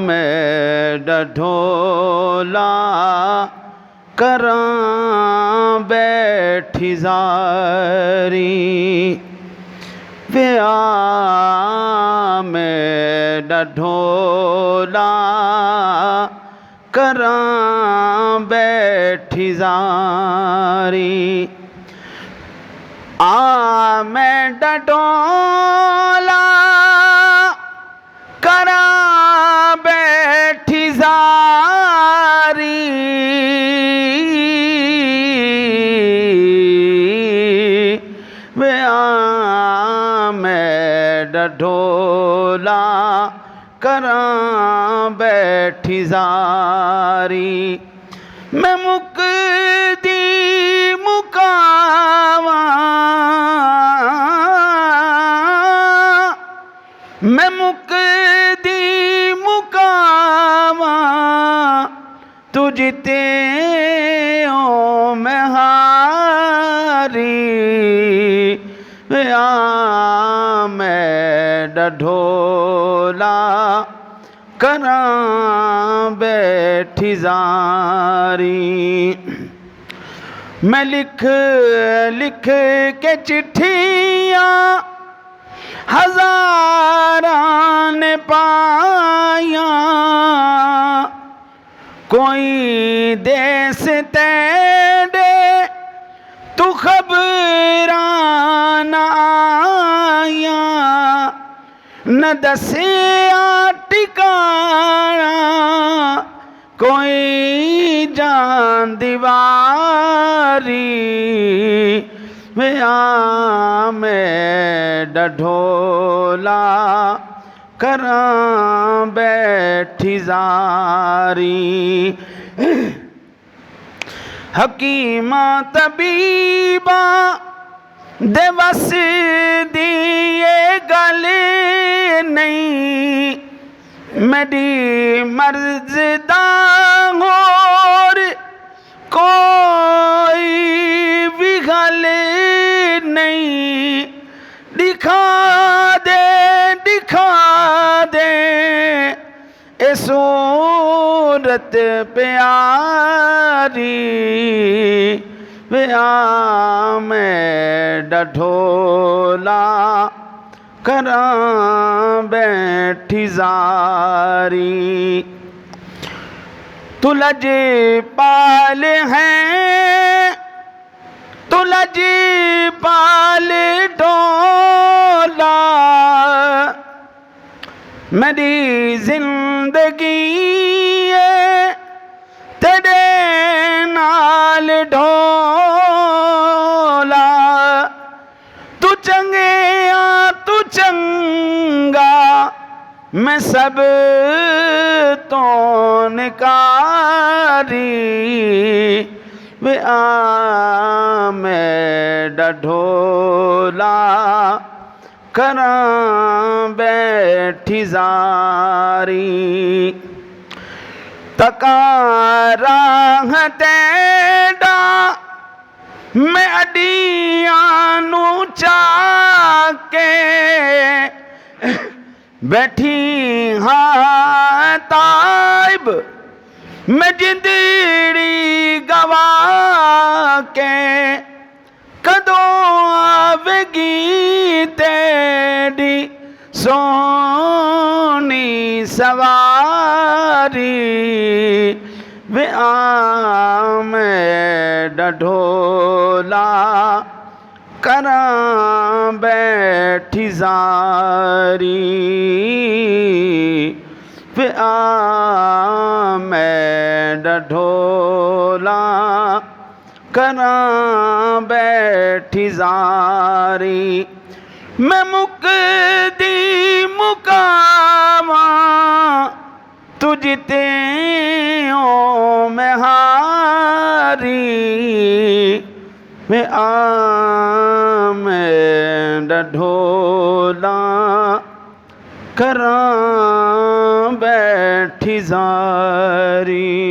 मैं डढोला करां बैठी ज़ारी व्या मैं डढोला करां बैठी ज़ारी मैं डढोला करां बैठी ज़ारी व्या मैं डढोला करां बैठी ज़ारी मैं मुकदी मुकावा मैं मुकदी मुकावा तुझते ओ मैं हारी व्या मैं डढोला करां बैठी ज़ारी मैं लिख लिख के चिट्ठियाँ हज़ारां ने पाया कोई देश तेरे तू खबरां न आया न दसिया ठिकाना कोई जान दीवारी व्या मैं डढोला करां बैठी ज़ारी हकीमा तबीबा दिवस दिए गल नहीं मेरी मर्ज़ दा होर कोई भी गल नहीं दिखा दे ए सूरत प्यारी व्या मैं डढोला करां बैठी ज़ारी तू लजपाल है तू लजपाल ढोला मेरी जिंदगी तेरे नाल ढोला तू चंगिया तू चंगा मैं सब तो निकारी व्या मैं डढोला करां बैठी ज़ारी तकारा तेड़ा मैं अडियां नू चाके बैठी हाँ ताइब मैं जिंदड़ी गवा के कदों आवेगी तेरी सोनी सवारी व्या मैं डढोला करां बैठी ज़ारी व्या मैं डढोला करां बैठी ज़ारी मैं मुकदी मुकावा तुझते ओ मैं हारी व्या मैं डढोला करां बैठी ज़ारी।